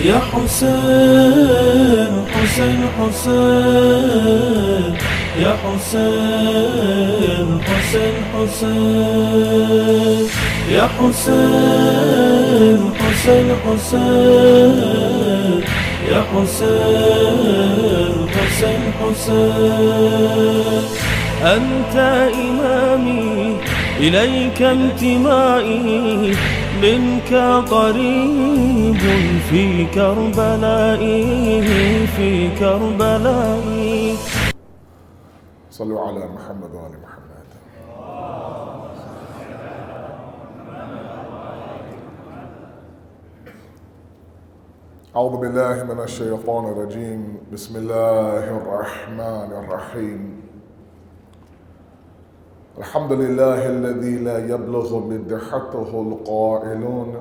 يا حسين حسين حسين يا حسين حسين حسين يا حسين حسين حسين يا حسين حسين حسين أنت إمامي إليك انتمائي منك قريب في كربلائي في كربلائي. صلوا على محمد وآل محمد. أعوذ بالله من الشيطان الرجيم. بسم الله الرحمن الرحيم. الحمد لله الذي لا يبلغ مدحته القائلون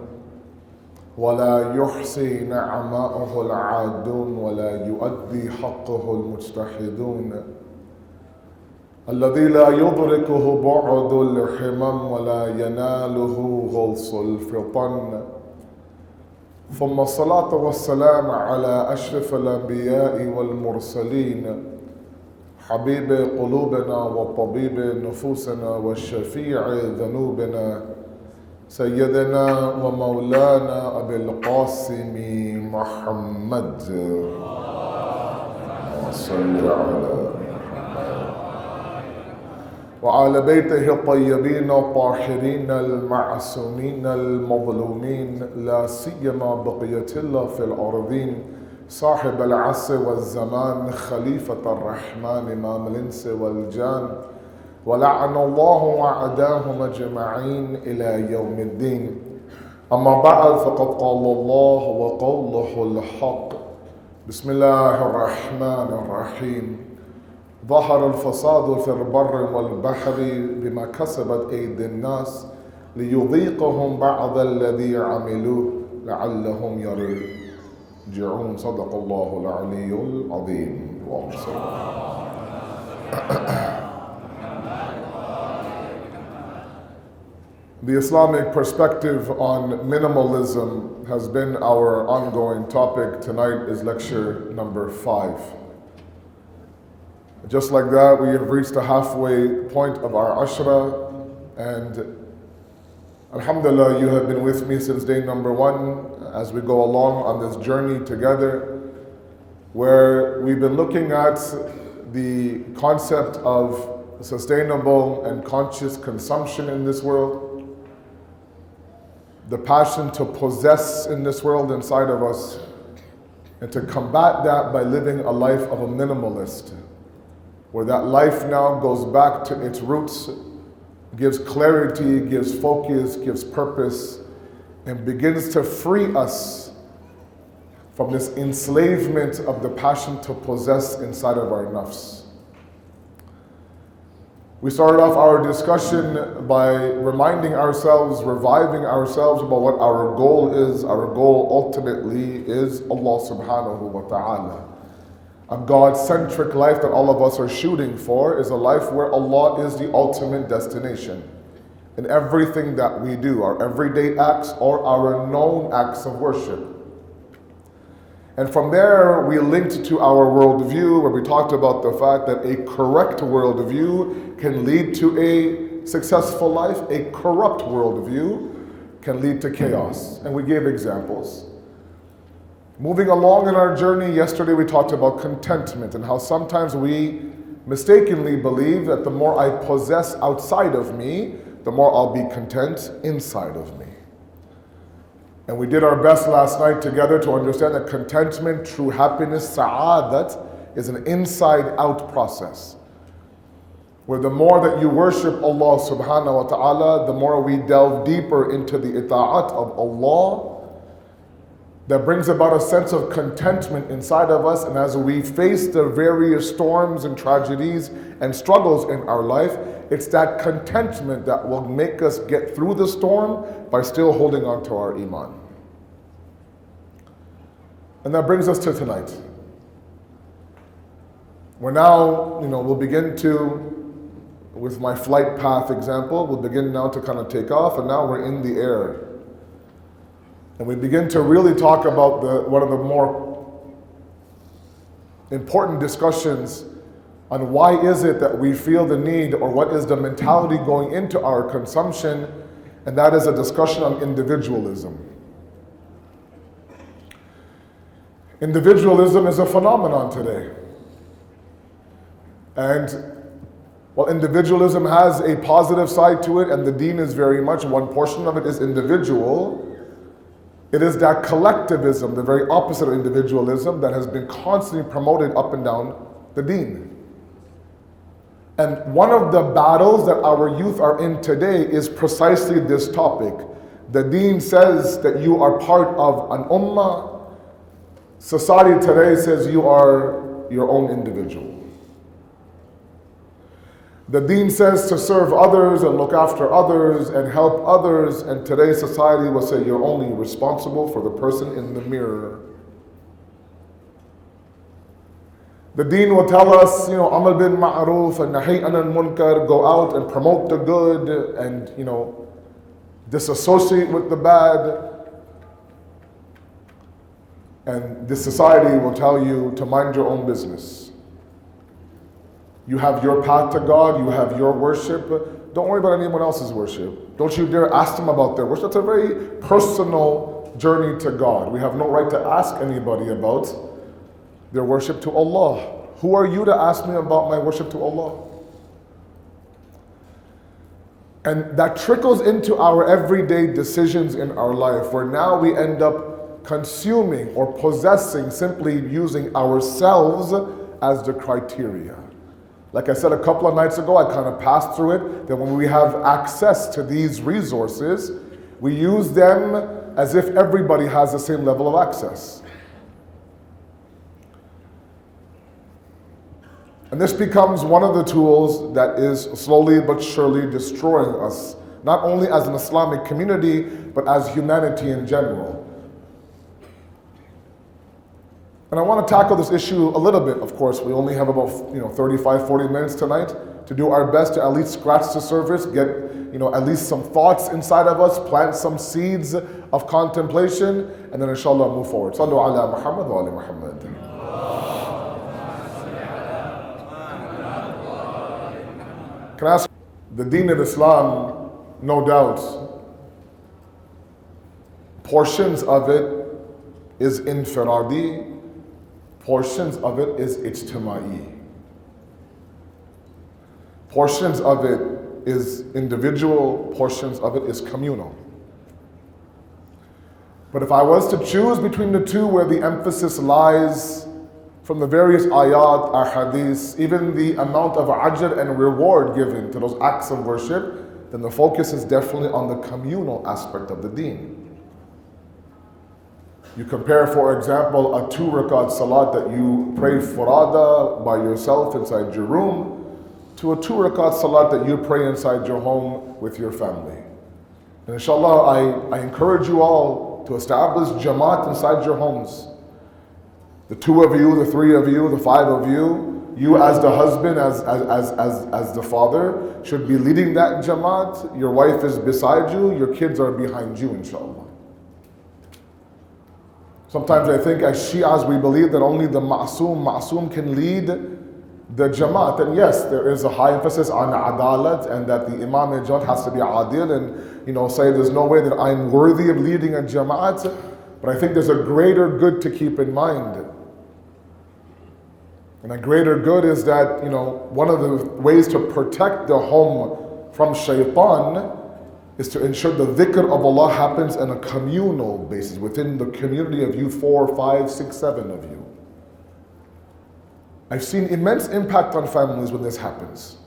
ولا يحصي نعماءه العادون ولا يؤدي حقه المجتهدون، الذي لا يدركه بعد الحمم ولا يناله غلص الفطن، ثم الصلاة والسلام على أشرف الأنبياء والمرسلين، حبيب قلوبنا وطبيب نفوسنا والشفيع ذنوبنا، سيدنا ومولانا أبي القاسم محمد. صل على وعلى بيته الطيبين الطاهرين المعصومين المظلومين، لا سيما بقية الله في الأرضين، صاحب العصر والزمان، خليفة الرحمن إمام الإنس والجان، ولعن الله أعداهم أجمعين إلى يوم الدين. أما بعد، فقد قال الله وقوله الحق. بسم الله الرحمن الرحيم. ظهر الفساد في البر والبحر بما كسبت أيدي الناس ليذيقهم بعض الذي عملوه لعلهم يرجعون. صدق الله العلي العظيم. اللهم صل. The Islamic perspective on minimalism has been our ongoing topic. Tonight is lecture number 5. Just like that, we have reached the halfway point of our ashra, and alhamdulillah, you have been with me since day number 1 as we go along on this journey together, where we've been looking at the concept of sustainable and conscious consumption in this world, the passion to possess in this world inside of us, and to combat that by living a life of a minimalist, where that life now goes back to its roots, gives clarity, gives focus, gives purpose, and begins to free us from this enslavement of the passion to possess inside of our nafs. We started off our discussion by reminding ourselves, reviving ourselves about what our goal is. Our goal ultimately is Allah subhanahu wa ta'ala. A God-centric life that all of us are shooting for is a life where Allah is the ultimate destination in everything that we do, our everyday acts or our known acts of worship. And from there, we linked to our worldview, where we talked about the fact that a correct worldview can lead to a successful life. A corrupt worldview can lead to chaos. And we gave examples. Moving along in our journey, yesterday we talked about contentment and how sometimes we mistakenly believe that the more I possess outside of me, the more I'll be content inside of me. And we did our best last night together to understand that contentment, true happiness, sa'adat, is an inside-out process, where the more that you worship Allah subhanahu wa ta'ala, the more we delve deeper into the ita'at of Allah, that brings about a sense of contentment inside of us. And as we face the various storms and tragedies and struggles in our life, it's that contentment that will make us get through the storm by still holding on to our iman. And that brings us to tonight. We're now, we'll begin to, with my flight path example, we'll begin now to kind of take off, and now we're in the air. and we begin to really talk about one of the more important discussions on why is it that we feel the need, or what is the mentality going into our consumption, and that is a discussion on individualism. Individualism is a phenomenon today. And while individualism has a positive side to it, and the deen is very much, one portion of it is individual, it is that collectivism, the very opposite of individualism, that has been constantly promoted up and down the deen. And one of the battles that our youth are in today is precisely this topic. The deen says that you are part of an ummah. Society today says you are your own individual. The deen says to serve others and look after others and help others, and today's society will say you're only responsible for the person in the mirror. The deen will tell us, amal bil ma'roof and nahi anil munkar, go out and promote the good and, disassociate with the bad. And this society will tell you to mind your own business. You have your path to God, you have your worship. Don't worry about anyone else's worship. Don't you dare ask them about their worship. That's a very personal journey to God. We have no right to ask anybody about their worship to Allah. Who are you to ask me about my worship to Allah? And that trickles into our everyday decisions in our life, where now we end up consuming or possessing, simply using ourselves as the criteria. Like I said a couple of nights ago, I kind of passed through it, that when we have access to these resources, we use them as if everybody has the same level of access. And this becomes one of the tools that is slowly but surely destroying us, not only as an Islamic community, but as humanity in general. And I want to tackle this issue a little bit, of course. We only have about 35, 40 minutes tonight to do our best to at least scratch the surface, get at least some thoughts inside of us, plant some seeds of contemplation, and then inshallah move forward. Sallu ala Muhammad wa ali Muhammad. Can I ask, the deen of Islam, no doubt, portions of it is infiradi, portions of it is ijtima'i. Portions of it is individual, portions of it is communal. But if I was to choose between the two, where the emphasis lies from the various ayat, ahadith, even the amount of ajr and reward given to those acts of worship, then the focus is definitely on the communal aspect of the deen. You compare, for example, a 2 rakat salat that you pray furada by yourself inside your room to a 2 rakat salat that you pray inside your home with your family. And inshallah, I encourage you all to establish jamaat inside your homes. The 2 of you, the 3 of you, the 5 of you, you as the husband, as the father, should be leading that jamaat. Your wife is beside you, your kids are behind you, inshallah. Sometimes I think as Shias we believe that only the ma'soom can lead the jamaat. And yes, there is a high emphasis on adalat, and that the imam in jamaat has to be adil and say there's no way that I'm worthy of leading a jamaat. But I think there's a greater good to keep in mind. And a greater good is that, one of the ways to protect the home from shaitan is to ensure the dhikr of Allah happens on a communal basis, within the community of you 4, 5, 6, 7 of you. I've seen immense impact on families when this happens.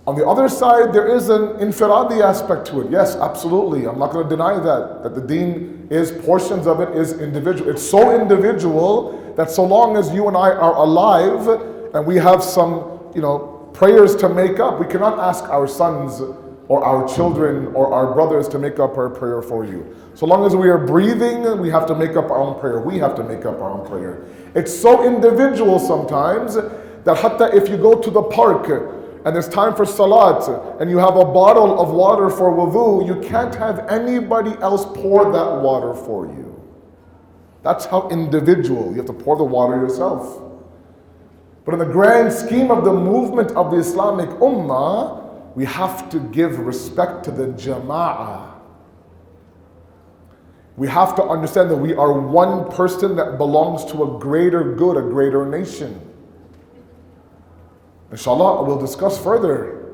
On the other side, there is an infiradi aspect to it. Yes, absolutely. I'm not going to deny that the deen is, portions of it is individual. It's so individual that so long as you and I are alive and we have some, prayers to make up, we cannot ask our sons or our children or our brothers to make up our prayer for you. So long as we are breathing, we have to make up our own prayer. We have to make up our own prayer. It's so individual sometimes that hatta if you go to the park and it's time for salat, and you have a bottle of water for wudu, you can't have anybody else pour that water for you. That's how individual. You have to pour the water yourself. But in the grand scheme of the movement of the Islamic Ummah, we have to give respect to the Jama'ah. We have to understand that we are one person that belongs to a greater good, a greater nation. Inshallah, we'll discuss further.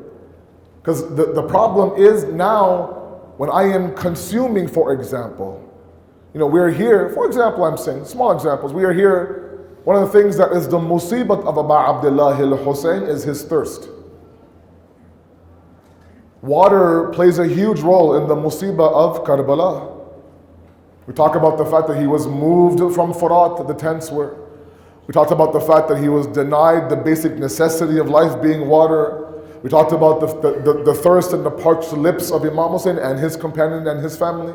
Because the problem is now, when I am consuming, for example, we're here, for example, I'm saying, small examples, we are here. One of the things that is the musibat of Abu Abdullah al-Hussein is his thirst. Water plays a huge role in the musibah of Karbala. We talk about the fact that he was moved from Furat, the tents were. We talked about the fact that he was denied the basic necessity of life being water. We talked about the thirst and the parched lips of Imam Hussein and his companion and his family.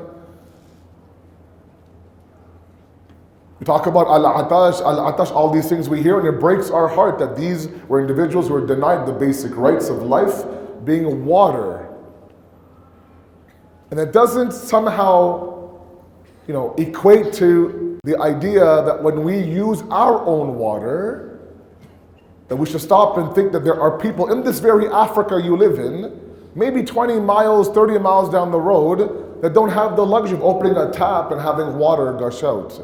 We talk about al-atash, all these things we hear, and it breaks our heart that these were individuals who were denied the basic rights of life, being water. And it doesn't somehow, equate to the idea that when we use our own water, that we should stop and think that there are people in this very Africa you live in, maybe 20 miles, 30 miles down the road, that don't have the luxury of opening a tap and having water gush out.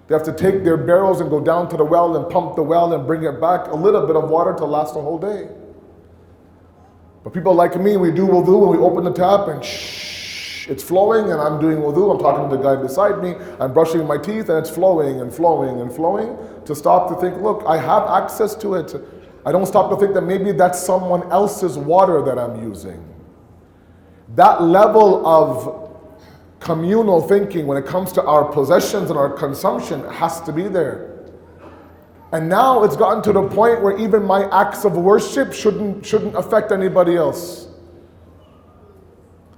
They have to take their barrels and go down to the well and pump the well and bring it back a little bit of water to last a whole day. But people like me, we do wudu and we open the tap and it's flowing, and I'm doing wudu, I'm talking to the guy beside me, I'm brushing my teeth, and it's flowing and flowing and flowing, to stop to think, look, I have access to it. I don't stop to think that maybe that's someone else's water that I'm using. That level of communal thinking when it comes to our possessions and our consumption has to be there. And now it's gotten to the point where even my acts of worship shouldn't affect anybody else.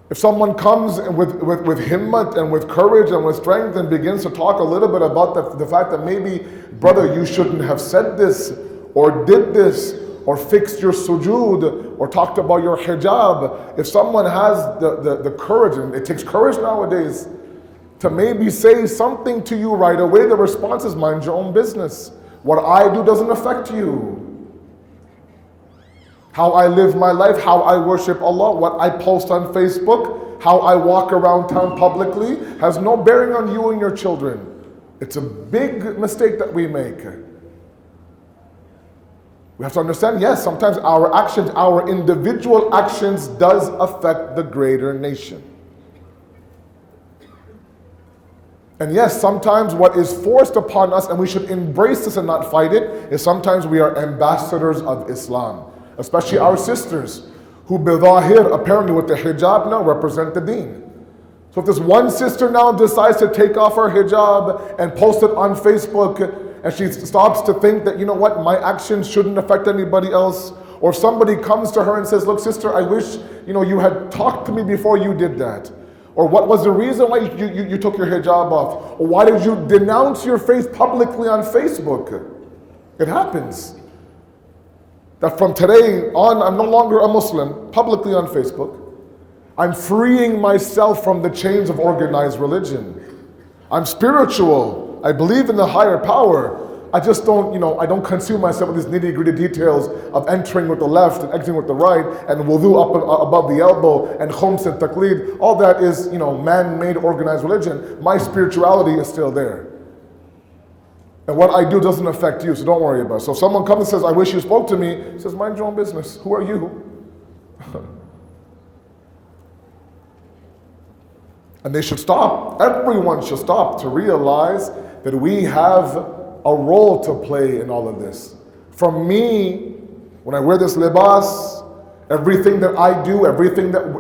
If someone comes with himmat and with courage and with strength and begins to talk a little bit about the fact that maybe, brother, you shouldn't have said this or did this or fixed your sujood or talked about your hijab, if someone has the courage, and it takes courage nowadays, to maybe say something to you right away, the response is mind your own business. What I do doesn't affect you. How I live my life, how I worship Allah, what I post on Facebook, how I walk around town publicly, has no bearing on you and your children. It's a big mistake that we make. We have to understand, yes, sometimes our actions, our individual actions does affect the greater nation. And yes, sometimes what is forced upon us, and we should embrace this and not fight it, is sometimes we are ambassadors of Islam. Especially our sisters, who bidahir, apparently with the hijab now, represent the deen. So if this one sister now decides to take off her hijab and post it on Facebook, and she stops to think that, my actions shouldn't affect anybody else, or if somebody comes to her and says, look sister, I wish you had talked to me before you did that, or what was the reason why you took your hijab off, or why did you denounce your faith publicly on Facebook? It happens. That from today on, I'm no longer a Muslim, publicly on Facebook. I'm freeing myself from the chains of organized religion. I'm spiritual. I believe in the higher power. I just don't, I don't consume myself with these nitty-gritty details of entering with the left and exiting with the right, and wudu up above the elbow, and khums and taqleed. All that is, man-made organized religion. My spirituality is still there. And what I do doesn't affect you, so don't worry about it. So if someone comes and says, I wish you spoke to me, he says, mind your own business. Who are you? And they should stop. Everyone should stop to realize that we have a role to play in all of this. From me, when I wear this libas, everything that I do,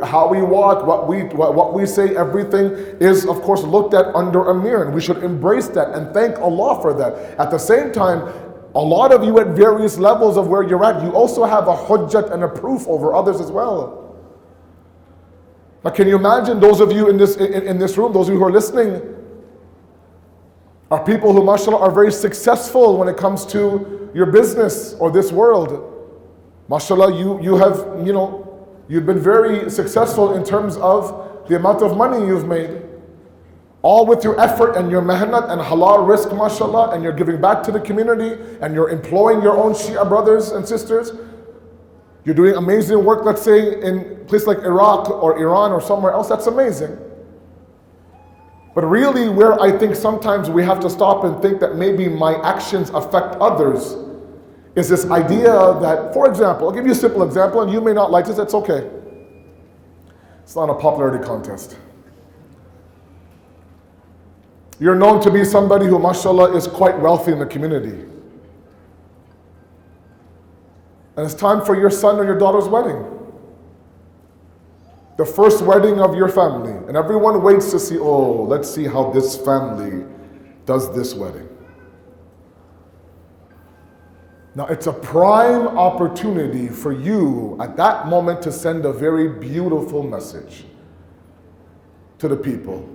how we walk, what we say, everything is, of course, looked at under a mirror, and we should embrace that and thank Allah for that. At the same time, a lot of you at various levels of where you're at, you also have a hujjat and a proof over others as well. Now, can you imagine those of you in this room, those of you who are listening, are people who, mashallah, are very successful when it comes to your business or this world. MashaAllah, you have, you've been very successful in terms of the amount of money you've made. All with your effort and your mehnat and halal risk, mashallah, and you're giving back to the community and you're employing your own Shia brothers and sisters. You're doing amazing work, let's say, in a place like Iraq or Iran or somewhere else. That's amazing. But really, where I think sometimes we have to stop and think that maybe my actions affect others is this idea that, for example, I'll give you a simple example, and you may not like this, that's okay. It's not a popularity contest. You're known to be somebody who, mashallah, is quite wealthy in the community. And it's time for your son or your daughter's wedding. The first wedding of your family. And everyone waits to see, let's see how this family does this wedding. Now, it's a prime opportunity for you at that moment to send a very beautiful message to the people.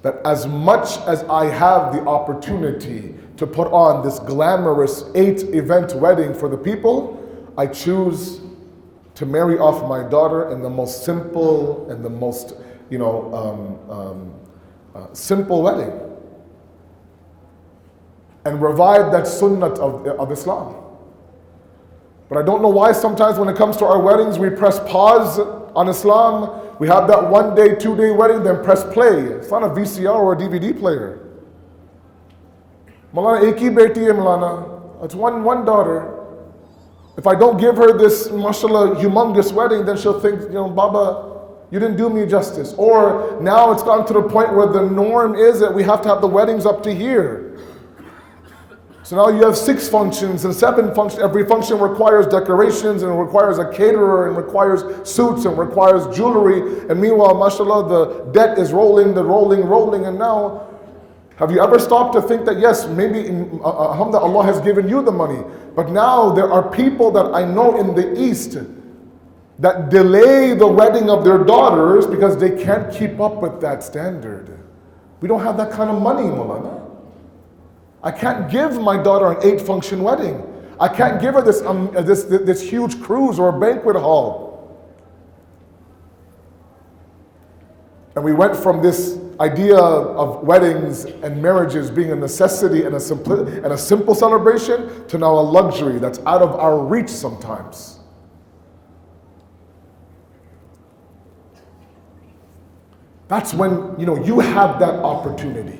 That as much as I have the opportunity to put on this glamorous 8-event wedding for the people, I choose to marry off my daughter in the most simple and the most, simple wedding. And revive that sunnah of Islam. But I don't know why sometimes when it comes to our weddings, we press pause on Islam. We have that 1-day, 2-day wedding, then press play. It's not a VCR or a DVD player. Malana, ek hi beti hai Malana. It's one daughter. If I don't give her this, mashallah, humongous wedding, then she'll think, Baba, you didn't do me justice. Or now it's gotten to the point where the norm is that we have to have the weddings up to here. So now you have 6 functions and 7 functions. Every function requires decorations and requires a caterer and requires suits and requires jewelry. And meanwhile, mashallah, the debt is rolling. And now, have you ever stopped to think that yes, maybe alhamdulillah, Allah has given you the money. But now there are people that I know in the East that delay the wedding of their daughters because they can't keep up with that standard. We don't have that kind of money, Mulana. I can't give my daughter an 8-function wedding. I can't give her this huge cruise or a banquet hall. And we went from this idea of weddings and marriages being a necessity and a simple celebration to now a luxury that's out of our reach sometimes. That's when you have that opportunity.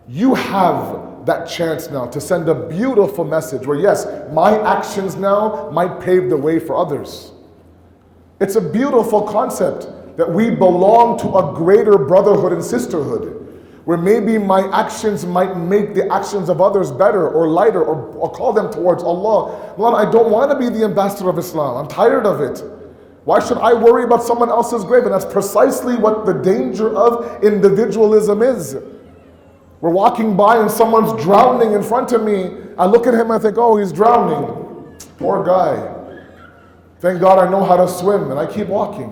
You have that chance now to send a beautiful message where yes, my actions now might pave the way for others. It's a beautiful concept that we belong to a greater brotherhood and sisterhood, where maybe my actions might make the actions of others better or lighter or call them towards Allah. Well, I don't want to be the ambassador of Islam. I'm tired of it. Why should I worry about someone else's grave? And that's precisely what the danger of individualism is. We're walking by and someone's drowning in front of me. I look at him and I think, he's drowning. Poor guy. Thank God I know how to swim, and I keep walking.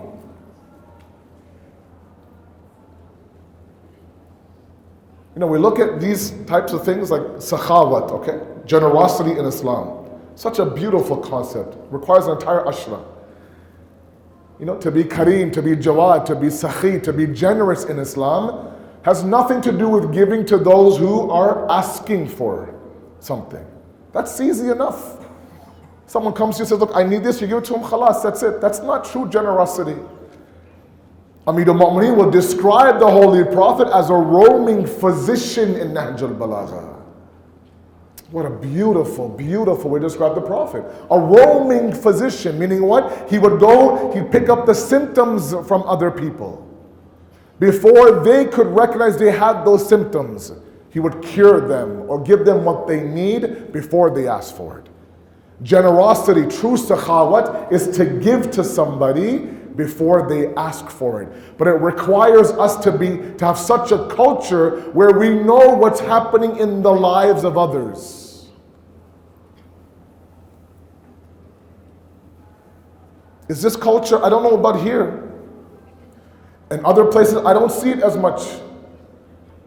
We look at these types of things like sakhawat, okay? Generosity in Islam. Such a beautiful concept. Requires an entire ashra. To be kareem, to be jawad, to be sakhi, to be generous in Islam has nothing to do with giving to those who are asking for something. That's easy enough. Someone comes to you and says, look, I need this, you give it to him, khalas, that's it. That's not true generosity. Amir al-Mu'mineen will describe the Holy Prophet as a roaming physician in Nahj al-Balagha. What a beautiful, beautiful way to describe the Prophet. A roaming physician, meaning what? He would go, he'd pick up the symptoms from other people. Before they could recognize they had those symptoms, he would cure them or give them what they need before they ask for it. Generosity, true sakhawat, is to give to somebody before they ask for it. But it requires us to have such a culture where we know what's happening in the lives of others. Is this culture? I don't know about here. In other places, I don't see it as much.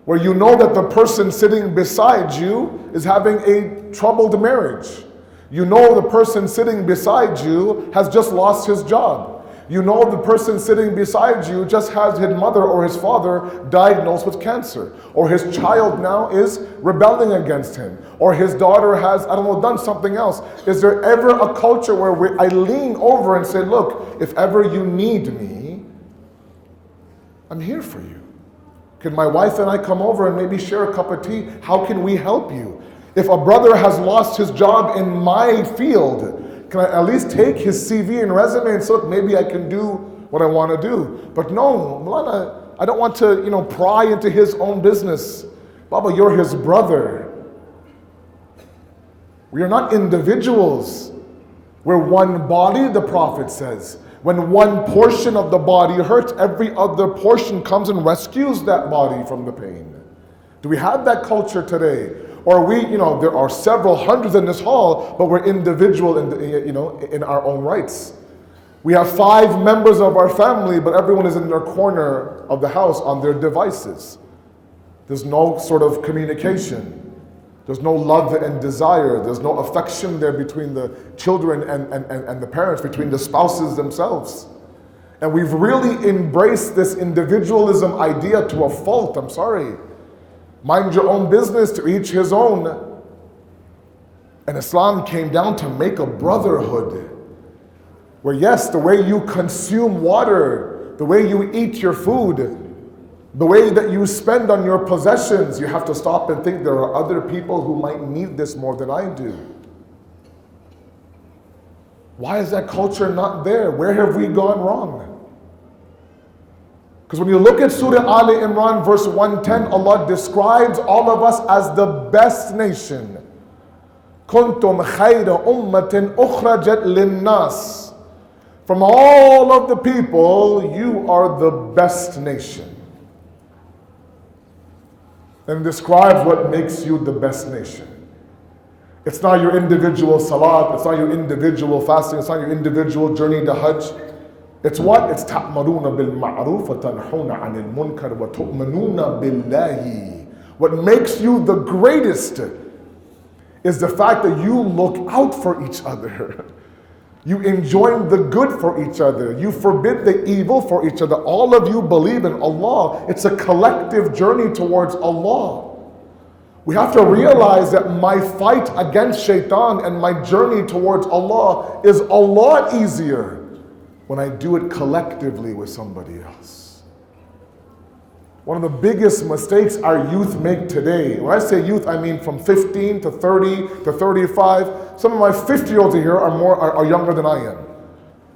Where you know that the person sitting beside you is having a troubled marriage. You know the person sitting beside you has just lost his job. You know the person sitting beside you just has his mother or his father diagnosed with cancer. Or his child now is rebelling against him. Or his daughter has, I don't know, done something else. Is there ever a culture where I lean over and say, look, if ever you need me, I'm here for you. Can my wife and I come over and maybe share a cup of tea? How can we help you? If a brother has lost his job in my field, can I at least take his CV and resume and say, look, maybe I can do what I want to do? But no, Mulana, I don't want to, pry into his own business. Baba, you're his brother. We are not individuals. We're one body, the Prophet says. When one portion of the body hurts, every other portion comes and rescues that body from the pain. Do we have that culture today? Or there are several hundreds in this hall, but we're individual in our own rights. We have 5 members of our family, but everyone is in their corner of the house on their devices. There's no sort of communication. There's no love and desire. There's no affection there between the children and the parents, between the spouses themselves. And we've really embraced this individualism idea to a fault, I'm sorry. Mind your own business, to each his own. And Islam came down to make a brotherhood. Where yes, the way you consume water, the way you eat your food, the way that you spend on your possessions, you have to stop and think there are other people who might need this more than I do. Why is that culture not there? Where have we gone wrong? Because when you look at Surah Ali Imran verse 110, Allah describes all of us as the best nation. كُنْتُمْ خَيْرَ أُمَّةٍ أُخْرَجَتْ لِلنَّاسِ. From all of the people, you are the best nation. And it describes what makes you the best nation. It's not your individual salat, it's not your individual fasting, it's not your individual journey to Hajj. It's what? It's تَأْمَرُونَ بِالْمَعْرُوفِ وَتَنْحُونَ عَنِ الْمُنْكَرِ وَتُؤْمِنُونَ بِاللَّهِ. What makes you the greatest is the fact that you look out for each other. You enjoin the good for each other. You forbid the evil for each other. All of you believe in Allah. It's a collective journey towards Allah. We have to realize that my fight against shaitan and my journey towards Allah is a lot easier when I do it collectively with somebody else. One of the biggest mistakes our youth make today, when I say youth, I mean from 15 to 30 to 35. Some of my 50-year-olds here are younger than I am.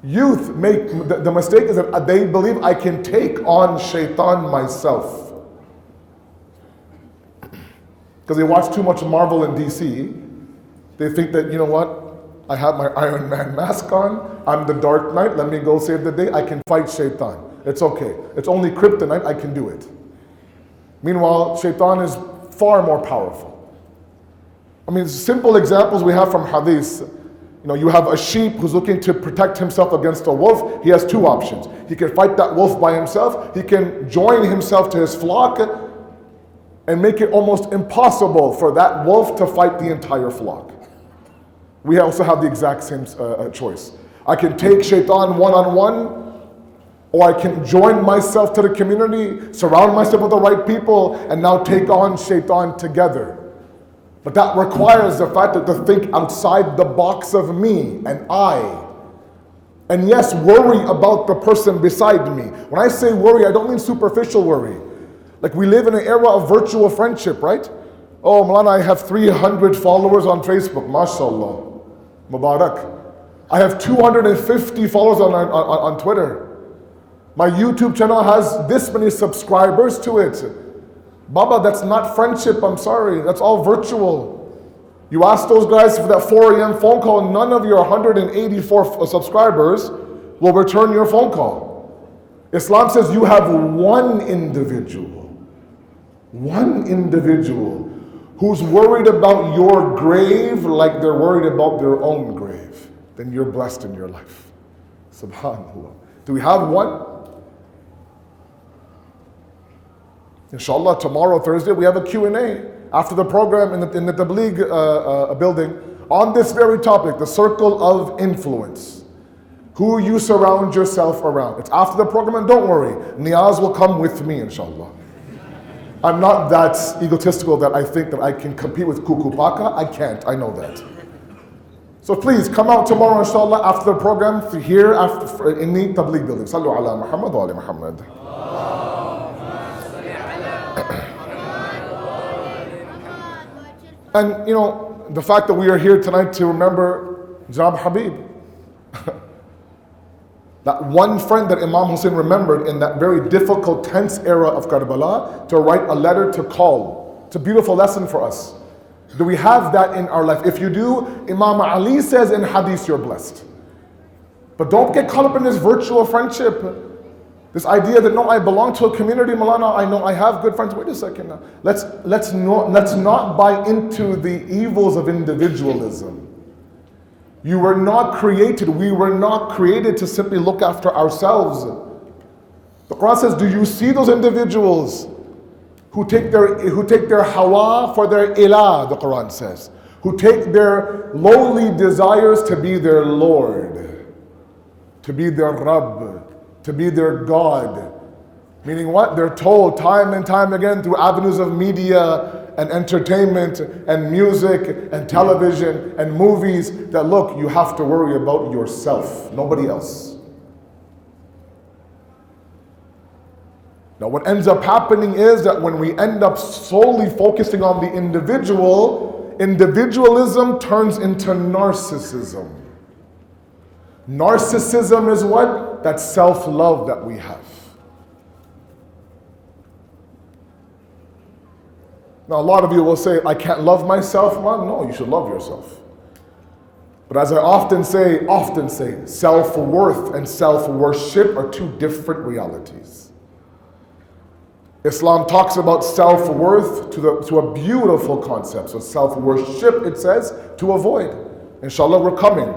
Youth make, the mistake is that they believe I can take on shaitan myself. Because they watch too much Marvel and DC. They think that, you know what? I have my Iron Man mask on. I'm the Dark Knight. Let me go save the day. I can fight shaitan. It's okay. It's only kryptonite. I can do it. Meanwhile, shaitan is far more powerful. I mean, simple examples we have from hadith. You have a sheep who's looking to protect himself against a wolf. He has 2 options. He can fight that wolf by himself. He can join himself to his flock and make it almost impossible for that wolf to fight the entire flock. We also have the exact same choice. I can take shaitan one-on-one, or I can join myself to the community, surround myself with the right people, and now take on shaitan together. But that requires the fact that to think outside the box of me and I. And yes, worry about the person beside me. When I say worry, I don't mean superficial worry. Like we live in an era of virtual friendship, right? Oh, Malana, I have 300 followers on Facebook. MashaAllah. Mubarak. I have 250 followers on Twitter. My YouTube channel has this many subscribers to it. Baba, that's not friendship, I'm sorry. That's all virtual. You ask those guys for that 4 a.m. phone call, none of your 184 subscribers will return your phone call. Islam says you have one individual who's worried about your grave like they're worried about their own grave. Then you're blessed in your life. Subhanallah. Do we have one? Inshallah, tomorrow, Thursday, we have a Q&A. After the program in the Tabligh building, on this very topic, the circle of influence. Who you surround yourself around. It's after the program, and don't worry, Niyaz will come with me, inshallah. I'm not that egotistical that I think that I can compete with Kuku Paka. I can't, I know that. So please come out tomorrow, inshallah, after the program, here in the Tabligh building. Sallu ala Muhammad wa ala Muhammad. And the fact that we are here tonight to remember Janab Habib. That one friend that Imam Hussein remembered in that very difficult, tense era of Karbala, to write a letter to call. It's a beautiful lesson for us. Do we have that in our life? If you do, Imam Ali says in hadith, you're blessed. But don't get caught up in this virtual friendship. This idea that, no, I belong to a community, Malana, I know I have good friends. Wait a second now. Let's not buy into the evils of individualism. You were not created, we were not created to simply look after ourselves. The Quran says, do you see those individuals who take their hawa for their ilah, the Quran says, who take their lowly desires to be their Lord, to be their Rabb, to be their God. Meaning what? They're told time and time again through avenues of media and entertainment and music and television and movies that, look, you have to worry about yourself, nobody else. Now what ends up happening is that when we end up solely focusing on the individual, individualism turns into narcissism. Narcissism is what? That self-love that we have. Now, a lot of you will say, I can't love myself. Well, no, you should love yourself. But as I often say, self-worth and self-worship are two different realities. Islam talks about self-worth to a beautiful concept. So self-worship, it says, to avoid. Inshallah, we're coming.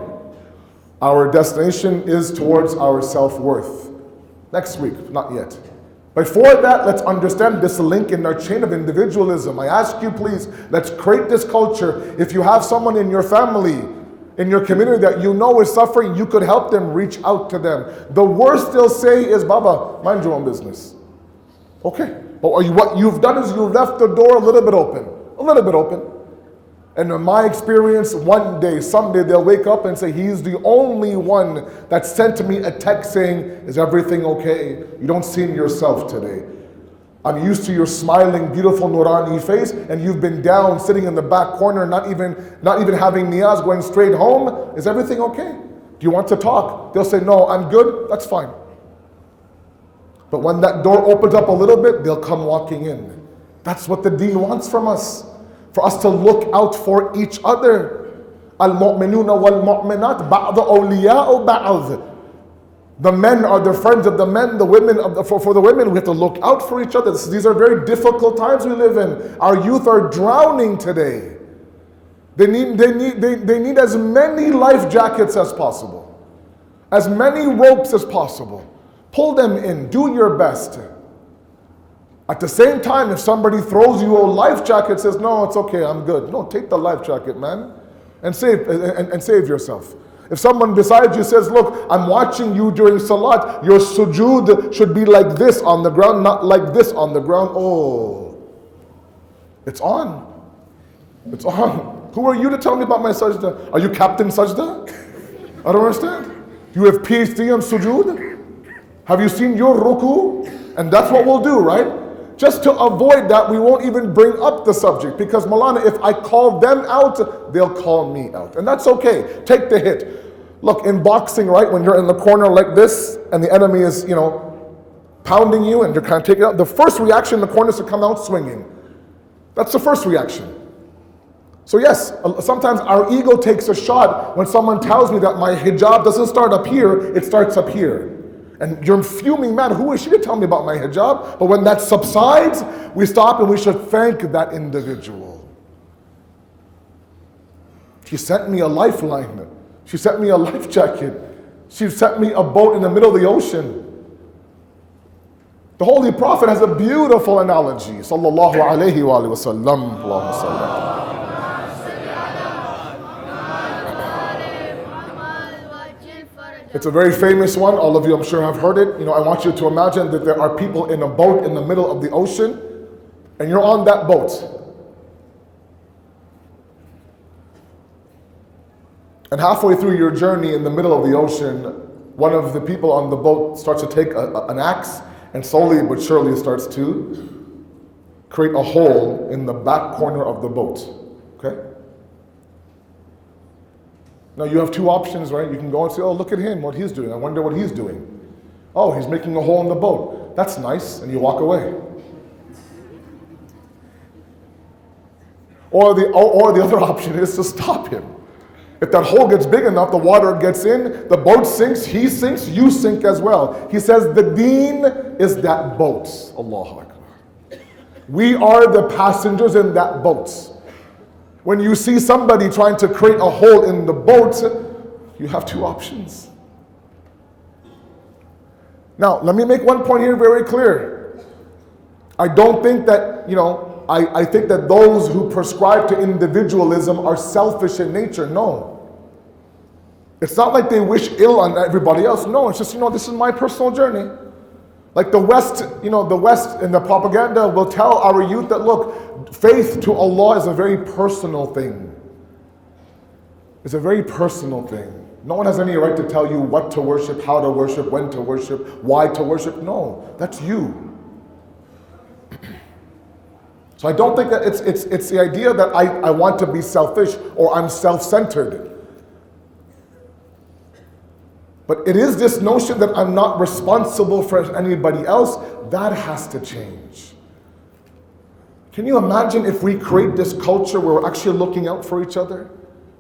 Our destination is towards our self-worth. Next week, not yet. Before that, let's understand this link in our chain of individualism. I ask you, please, let's create this culture. If you have someone in your family, in your community that you know is suffering, you could help them, reach out to them. The worst they'll say is, Baba, mind your own business. Okay, but what you've done is you've left the door a little bit open. And in my experience, one day, someday they'll wake up and say, he's the only one that sent me a text saying, is everything okay? You don't seem yourself today. I'm used to your smiling, beautiful Nurani face, and you've been down, sitting in the back corner, not even having niyaz, going straight home. Is everything okay? Do you want to talk? They'll say, no, I'm good, that's fine. But when that door opens up a little bit, they'll come walking in. That's what the deen wants from us. For us to look out for each other. Al-mu'minuna wal-mu'minat ba'da awliya'u ba'd. The men are the friends of the men, the women for the women. We have to look out for each other. These are very difficult times we live in. Our youth are drowning today. They need as many life jackets as possible. As many ropes as possible. Pull them in, do your best. At the same time, if somebody throws you a life jacket, says, no, it's okay, I'm good. No, take the life jacket, man, and save yourself. If someone beside you says, look, I'm watching you during salat, your sujood should be like this on the ground, not like this on the ground. Oh, it's on. It's on. Who are you to tell me about my sajda? Are you Captain Sajda? I don't understand. You have PhD on sujood? Have you seen your ruku? And that's what we'll do, right? Just to avoid that, we won't even bring up the subject. Because Malana, if I call them out, they'll call me out. And that's okay. Take the hit. Look, in boxing, right, when you're in the corner like this, and the enemy is, pounding you, and you're kind of taking it out, the first reaction in the corner is to come out swinging. That's the first reaction. So yes, sometimes our ego takes a shot when someone tells me that my hijab doesn't start up here, it starts up here. And you're fuming, man, who is she to tell me about my hijab? But when that subsides, we stop and we should thank that individual. She sent me a lifeline. She sent me a life jacket. She sent me a boat in the middle of the ocean. The Holy Prophet has a beautiful analogy. Sallallahu alayhi wa sallam. Allahumma salli. It's a very famous one. All of you, I'm sure, have heard it. I want you to imagine that there are people in a boat in the middle of the ocean, and you're on that boat. And halfway through your journey in the middle of the ocean, one of the people on the boat starts to take an axe and slowly but surely starts to create a hole in the back corner of the boat. Okay? Now you have two options, right? You can go and say, oh, look at him, what he's doing. I wonder what he's doing. Oh, he's making a hole in the boat. That's nice. And you walk away. Or the other option is to stop him. If that hole gets big enough, the water gets in, the boat sinks, he sinks, you sink as well. He says the deen is that boat. Allahu Akbar. We are the passengers in that boat. When you see somebody trying to create a hole in the boat, you have two options. Now, let me make one point here very clear. I don't think that, I think that those who prescribe to individualism are selfish in nature. No. It's not like they wish ill on everybody else. No, it's just, this is my personal journey. Like the West, the West in the propaganda will tell our youth that, look, faith to Allah is a very personal thing. It's a very personal thing. No one has any right to tell you what to worship, how to worship, when to worship, why to worship. No, that's you. So I don't think that it's the idea that I want to be selfish or I'm self-centered. But it is this notion that I'm not responsible for anybody else. That has to change. Can you imagine if we create this culture where we're actually looking out for each other?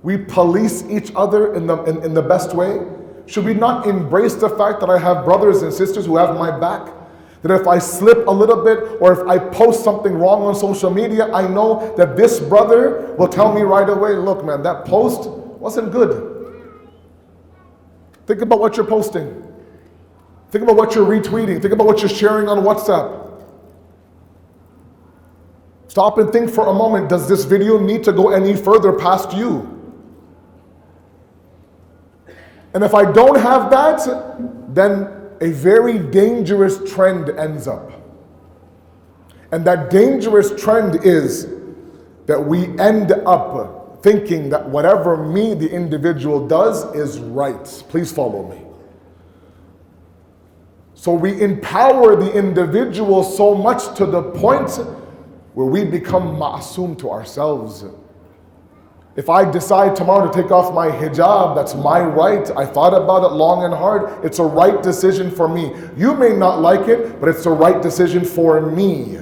We police each other in the best way? Should we not embrace the fact that I have brothers and sisters who have my back? That if I slip a little bit or if I post something wrong on social media, I know that this brother will tell me right away, look man, that post wasn't good. Think about what you're posting. Think about what you're retweeting. Think about what you're sharing on WhatsApp. Stop and think for a moment, does this video need to go any further past you? And if I don't have that, then a very dangerous trend ends up. And that dangerous trend is that we end up thinking that whatever me, the individual, does is right. Please follow me. So we empower the individual so much to the point where we become ma'asum to ourselves. If I decide tomorrow to take off my hijab, that's my right. I thought about it long and hard. It's a right decision for me. You may not like it, but it's a right decision for me.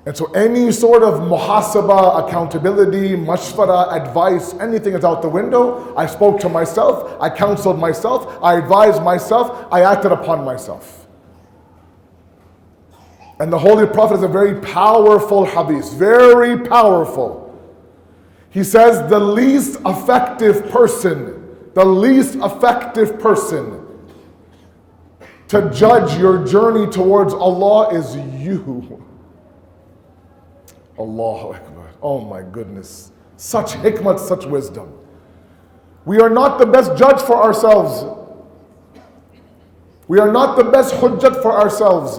And so any sort of muhasaba, accountability, mashfara, advice, anything is out the window. I spoke to myself, I counseled myself, I advised myself, I acted upon myself. And the Holy Prophet is a very powerful hadith, very powerful. He says the least effective person to judge your journey towards Allah is you. Allahu Akbar. Oh my goodness. Such hikmah, such wisdom. We are not the best judge for ourselves. We are not the best hujjat for ourselves.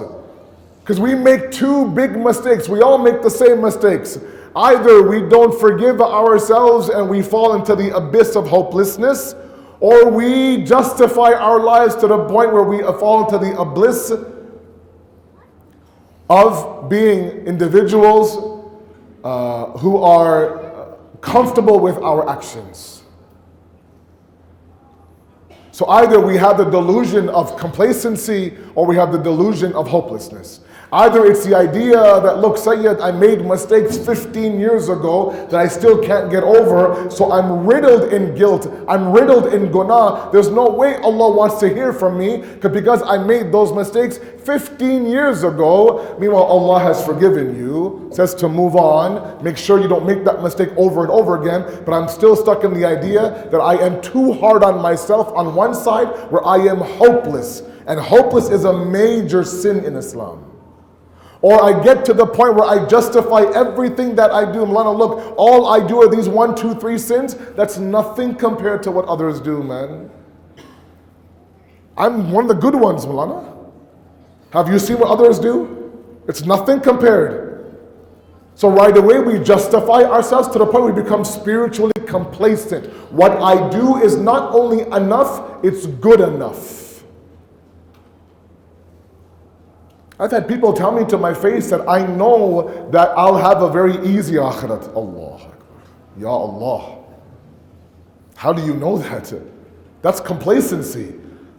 Because we make two big mistakes. We all make the same mistakes. Either we don't forgive ourselves and we fall into the abyss of hopelessness, or we justify our lives to the point where we fall into the abyss of being individuals who are comfortable with our actions. So either we have the delusion of complacency or we have the delusion of hopelessness. Either it's the idea that, look, Sayyid, I made mistakes 15 years ago that I still can't get over, so I'm riddled in guilt, I'm riddled in guna. There's no way Allah wants to hear from me because I made those mistakes 15 years ago. Meanwhile, Allah has forgiven you, says to move on, make sure you don't make that mistake over and over again, but I'm still stuck in the idea that I am too hard on myself on one side where I am hopeless. And hopeless is a major sin in Islam. Or I get to the point where I justify everything that I do. Mulana, look, all I do are these 1, 2, 3 sins. That's nothing compared to what others do, man. I'm one of the good ones, Mulana. Have you seen what others do? It's nothing compared. So right away we justify ourselves to the point we become spiritually complacent. What I do is not only enough, it's good enough. I've had people tell me to my face that I know that I'll have a very easy akhirat. Allah Akbar. Ya Allah. How do you know that? That's complacency.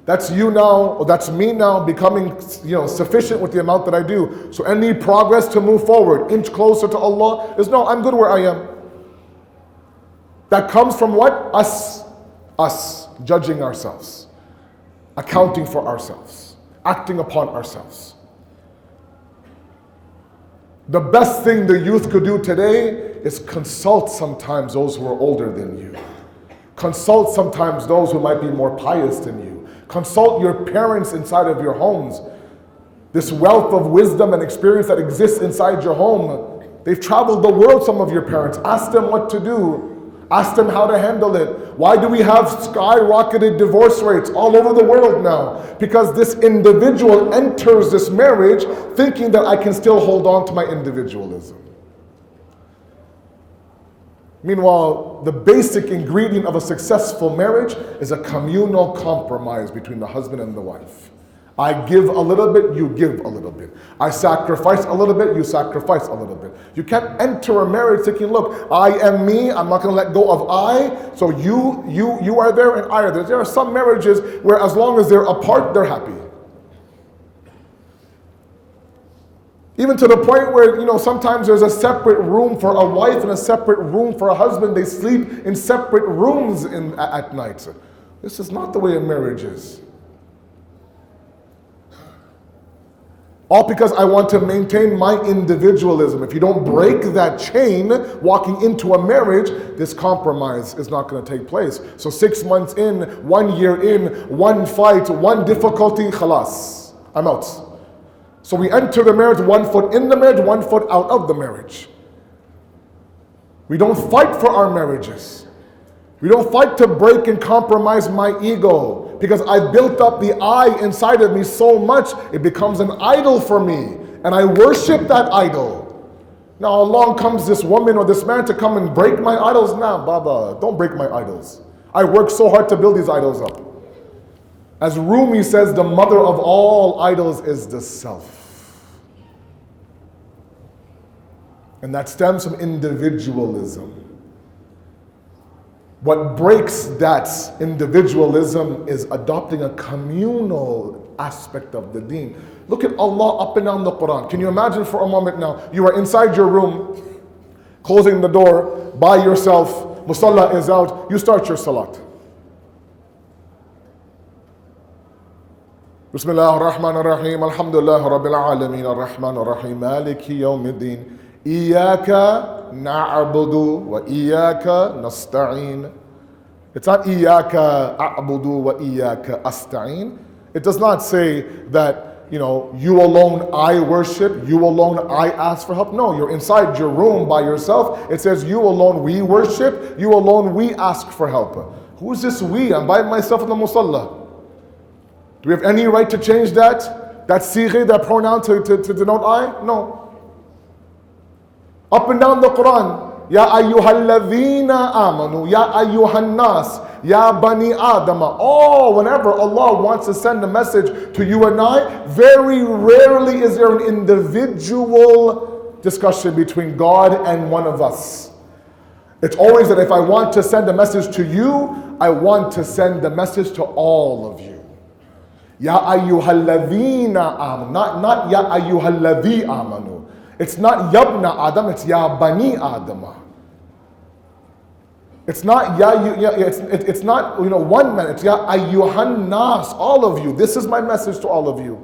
That's you now, or that's me now becoming, sufficient with the amount that I do. So any progress to move forward, inch closer to Allah, is no, I'm good where I am. That comes from what? Us judging ourselves, accounting for ourselves, acting upon ourselves. The best thing the youth could do today is consult sometimes those who are older than you. Consult sometimes those who might be more pious than you. Consult your parents inside of your homes. This wealth of wisdom and experience that exists inside your home. They've traveled the world, some of your parents. Ask them what to do. Ask them how to handle it. Why do we have skyrocketed divorce rates all over the world now? Because this individual enters this marriage thinking that I can still hold on to my individualism. Meanwhile, the basic ingredient of a successful marriage is a communal compromise between the husband and the wife. I give a little bit, you give a little bit. I sacrifice a little bit, you sacrifice a little bit. You can't enter a marriage thinking, look, I am me, I'm not going to let go of I, so you are there and I are there. There are some marriages where as long as they're apart, they're happy. Even to the point where, sometimes there's a separate room for a wife and a separate room for a husband. They sleep in separate rooms at night. This is not the way a marriage is. All because I want to maintain my individualism. If you don't break that chain, walking into a marriage, this compromise is not going to take place. So 6 months in, 1 year in, one fight, one difficulty, khalas, I'm out. So we enter the marriage, 1 foot in the marriage, 1 foot out of the marriage. We don't fight for our marriages. We don't fight to break and compromise my ego, because I built up the I inside of me so much, it becomes an idol for me, and I worship that idol. Now along comes this woman or this man to come and break my idols. Nah, Baba, don't break my idols. I worked so hard to build these idols up. As Rumi says, the mother of all idols is the self. And that stems from individualism. What breaks that individualism is adopting a communal aspect of the deen. Look at Allah up and down the Quran. Can you imagine for a moment now, you are inside your room, closing the door, by yourself, Musalla is out, you start your salat. Bismillah ar-Rahman ar-Rahim, alhamdulillah rabbil alameen, ar-Rahman ar-Rahim, maliki yawmiddin. Iyaka na'budu wa iyaka nasta'in. It's not iyaka a'budu wa iyaka asta'in. It does not say that, you alone I worship, you alone I ask for help. No, you're inside your room by yourself. It says you alone we worship, you alone we ask for help. Who is this we? I'm by myself in the musalla. Do we have any right to change that? That sighi, that pronoun to denote I? No. Up and down the Quran, Ya ayyuhalladhina amanu, Ya ayyuhannas, Ya bani adama. Oh, whenever Allah wants to send a message to you and I, very rarely is there an individual discussion between God and one of us. It's always that if I want to send a message to you, I want to send the message to all of you. Ya ayyuhalladhina amanu, not Ya ayyuhalladhi amanu. It's not Yabna Adam, it's Ya Bani Adama. It's not it's not one man, it's Ya Ayyuhan Nas, all of you. This is my message to all of you.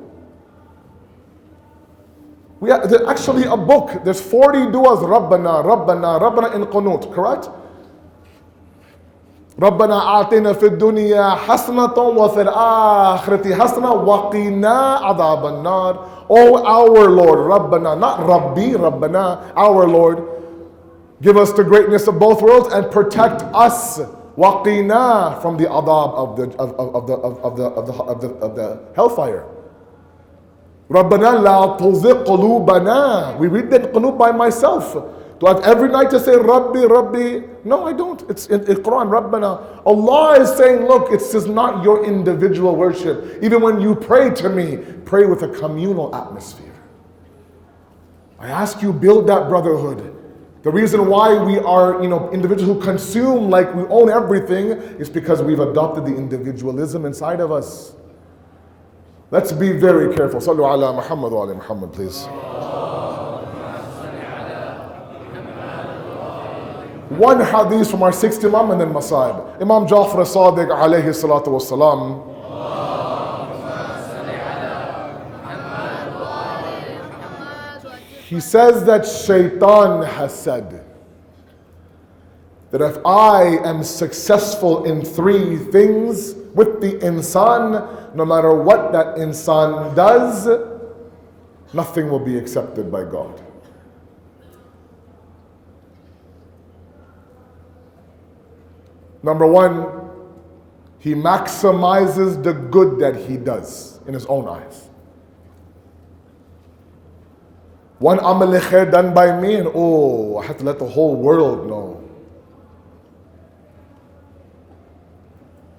There's actually a book. There's 40 du'as, Rabbana, Rabbana, Rabbana in Qunut, correct? ربنا آتنا في الدنيا حسنة وفي الآخرة حسنة وقنا عذاب النار. Oh our Lord, Rabbana, not Rabbi, Rabbana, our Lord, give us the greatness of both worlds and protect us وَقِنَا from the adab of the hellfire. رَبَّنَا لَا تُزِغْ قُلُوبَنَا. We read that qulub by myself. Do I have every night to say Rabbi, Rabbi? No, I don't. It's in Quran, Rabbana. Allah is saying, look, it's just not your individual worship. Even when you pray to me, pray with a communal atmosphere. I ask you, build that brotherhood. The reason why we are, individuals who consume like we own everything is because we've adopted the individualism inside of us. Let's be very careful. Sallu ala Muhammad wa ala Muhammad, please. One hadith from our sixth Imam and then Masa'ib. Imam Jafri Sadiq alayhi salatu wassalam. He says that Shaitan has said that if I am successful in three things with the insan, no matter what that insan does, nothing will be accepted by God. Number one, he maximizes the good that he does in his own eyes. One amal khair done by me and I have to let the whole world know.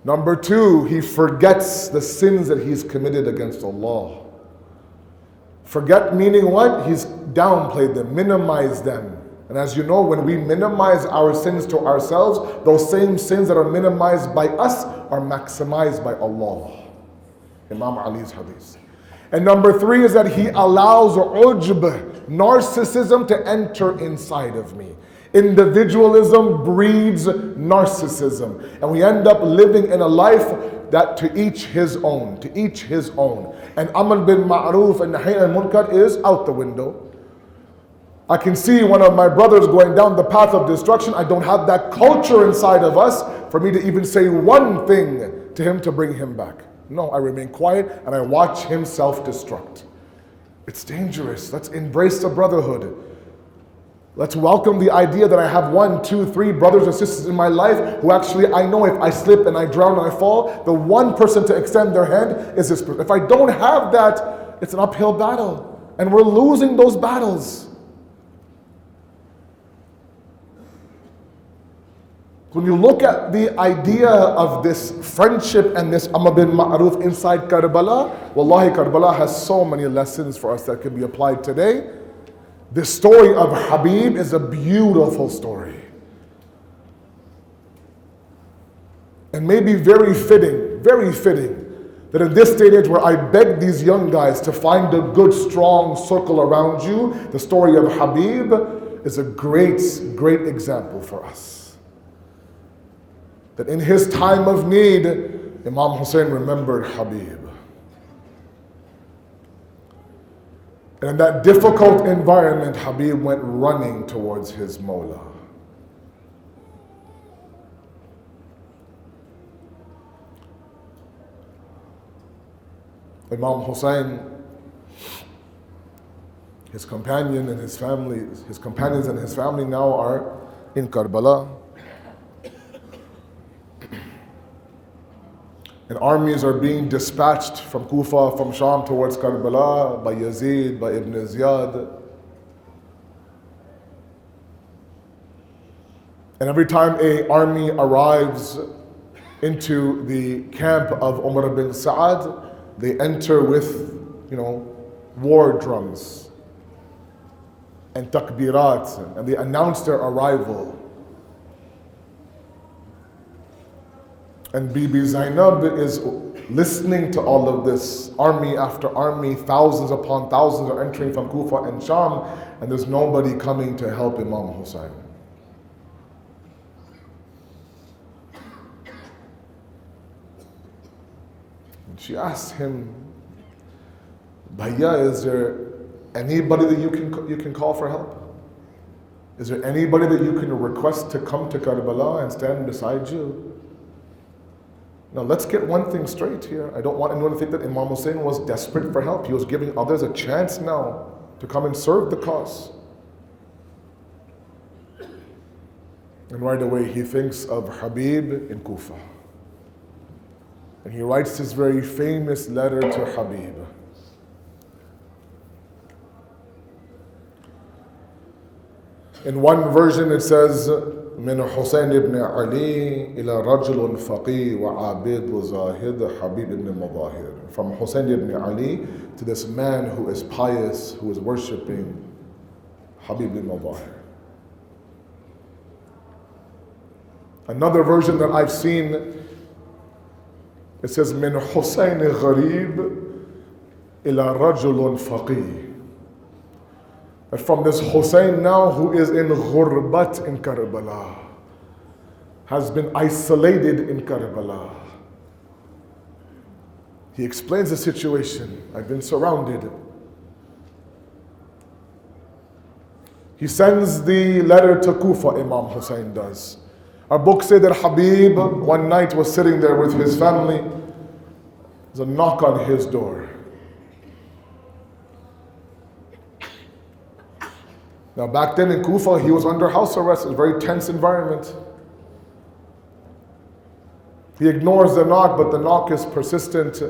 Number two, he forgets the sins that he's committed against Allah. Forget meaning what? He's downplayed them, minimized them. And as you know, when we minimize our sins to ourselves, those same sins that are minimized by us are maximized by Allah. Imam Ali's hadith. And number three is that he allows ujb, narcissism, to enter inside of me. Individualism breeds narcissism. And we end up living in a life that to each his own, to each his own. And Amr bin Ma'ruf and Nahy al-Munkar is out the window. I can see one of my brothers going down the path of destruction. I don't have that culture inside of us for me to even say one thing to him to bring him back. No, I remain quiet and I watch him self-destruct. It's dangerous. Let's embrace the brotherhood. Let's welcome the idea that I have 1, 2, 3 brothers and sisters in my life who actually I know if I slip and I drown and I fall, the one person to extend their hand is this person. If I don't have that, it's an uphill battle. And we're losing those battles. When you look at the idea of this friendship and this Amr bin Ma'ruf inside Karbala, wallahi Karbala has so many lessons for us that can be applied today. The story of Habib is a beautiful story. And maybe very fitting that in this day and age where I beg these young guys to find a good strong circle around you, the story of Habib is a great example for us. That in his time of need, Imam Hussein remembered Habib. And in that difficult environment, Habib went running towards his Mawla. Imam Hussein, his companion and his family, his companions and his family now are in Karbala. And armies are being dispatched from Kufa, from Sham towards Karbala by Yazid, by Ibn Ziyad. And every time an army arrives into the camp of Umar bin Sa'ad, they enter with, war drums and takbirat, and they announce their arrival. And Bibi Zainab is listening to all of this. Army after army, thousands upon thousands are entering from Kufa and Sham, and there's nobody coming to help Imam Hussein. And she asked him, Bhaiya, is there anybody that you can call for help? Is there anybody that you can request to come to Karbala and stand beside you? Now let's get one thing straight here. I don't want anyone to think that Imam Hussein was desperate for help. He was giving others a chance now to come and serve the cause. And right away he thinks of Habib in Kufa. And he writes this very famous letter to Habib. In one version it says, من حسين بن علي إلى رجل فقيه وعابد وزاهد حبيب بن المظاهر. From Hussein ibn Ali to this man who is pious, who is worshipping Habib ibn Muzahir. Another version that I've seen, it says من حسين غريب إلى رجل فقيه. And from this Hussein now who is in ghurbat in Karbala, has been isolated in Karbala. He explains the situation. I've been surrounded. He sends the letter to Kufa, Imam Hussein does. Our books say that Habib one night was sitting there with his family. There's a knock on his door. Now back then in Kufa, he was under house arrest. It was a very tense environment. He ignores the knock, but the knock is persistent.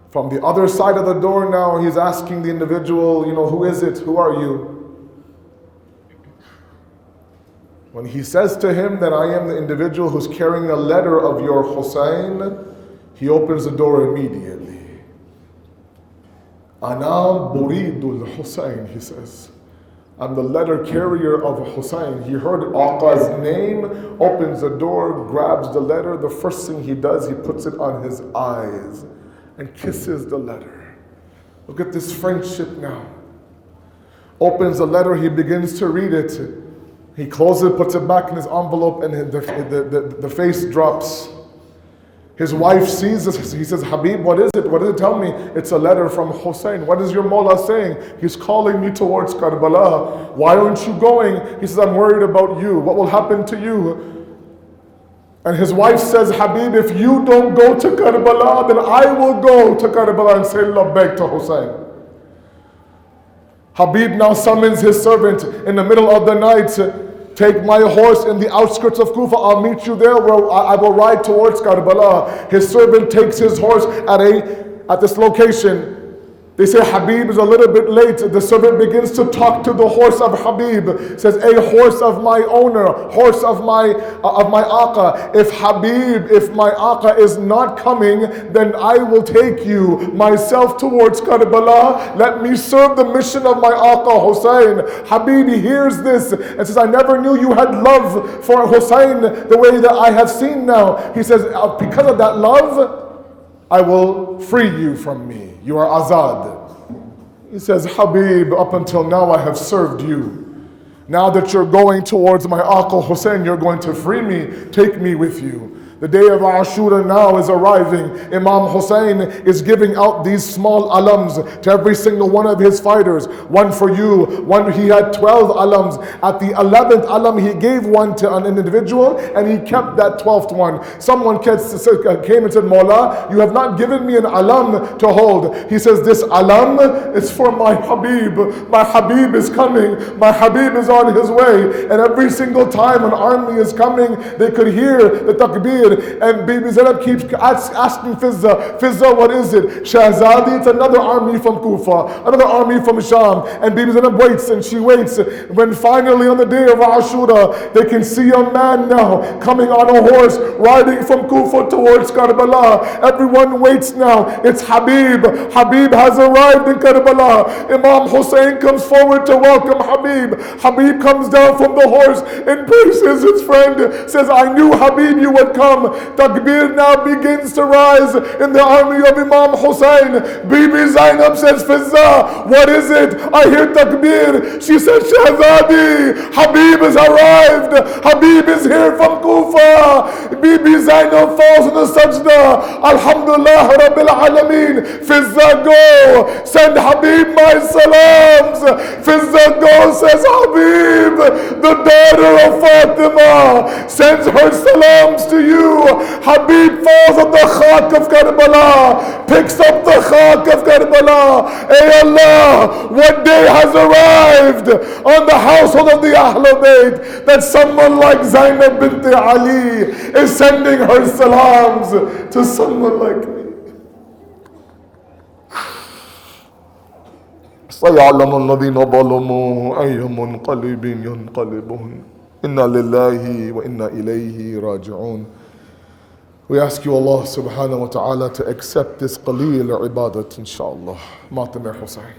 From the other side of the door now, he's asking the individual, who is it? Who are you? When he says to him that I am the individual who's carrying a letter of your Hussein, he opens the door immediately. Ana buridul Hussein, he says. I'm the letter carrier of Hussein. He heard Aqa's name, opens the door, grabs the letter. The first thing he does, he puts it on his eyes and kisses the letter. Look at this friendship now. Opens the letter, he begins to read it. He closes it, puts it back in his envelope, and the face drops. His wife sees this. He says, Habib, what is it? What does it tell me? It's a letter from Hussein. What is your Mawla saying? He's calling me towards Karbala. Why aren't you going? He says, I'm worried about you. What will happen to you? And his wife says, Habib, if you don't go to Karbala, then I will go to Karbala and say labbaik to Hussein. Habib now summons his servant in the middle of the night. Take my horse in the outskirts of Kufa. I'll meet you there where I will ride towards Karbala. His servant takes his horse at this location. They say Habib is a little bit late. The servant begins to talk to the horse of Habib. Says, "A horse of my owner, horse of my Aqa. If my Aqa is not coming, then I will take you myself towards Karbala. Let me serve the mission of my Aqa Hussein." Habib hears this and says, "I never knew you had love for Hussein the way that I have seen now." He says, "Because of that love, I will free you from me. You are Asad." He says, "Habib, up until now I have served you. Now that you're going towards my Aqa Hussein, you're going to free me. Take me with you." The day of Ashura now is arriving. Imam Hussein is giving out these small alams to every single one of his fighters. One for you, one, he had 12 alams. At the 11th alam, he gave one to an individual and he kept that 12th one. Someone came and said, "Mawla, you have not given me an alam to hold." He says, "This alam is for my Habib. My Habib is coming. My Habib is on his way." And every single time an army is coming, they could hear the takbir. And Bibi Zainab keeps asking Fizza, what is it? Shahzadi, it's another army from Kufa, another army from Sham. And Bibi Zainab waits and she waits. When finally on the day of Ashura, they can see a man now coming on a horse, riding from Kufa towards Karbala. Everyone waits now. It's Habib. Habib has arrived in Karbala. Imam Hussein comes forward to welcome Habib. Habib comes down from the horse, embraces his friend, says, "I knew Habib you would come." Takbir now begins to rise in the army of Imam Hussein. Bibi Zainab says, "Fizza, what is it? I hear takbir." She says, "Shahzadi, Habib has arrived. Habib is here from Kufa." Bibi Zainab falls in the sajda. Alhamdulillah Rabbil Alameen. Fizza, go. Send Habib my salams. Fizza, go, says Habib. The daughter of Fatima sends her salams to you. Habib falls on the khak of Karbala, picks up the khak of Karbala. Ey Allah, what day has arrived on the household of the Ahlul Bayt that someone like Zainab bint Ali is sending her salams to someone like me. سيعلم الذين ظلموا أي منقلب ينقلبون إنا لله وإنا إليه راجعون. We ask you, Allah subhanahu wa ta'ala, to accept this qaleel ibadat, inshallah. Matamir Hussain.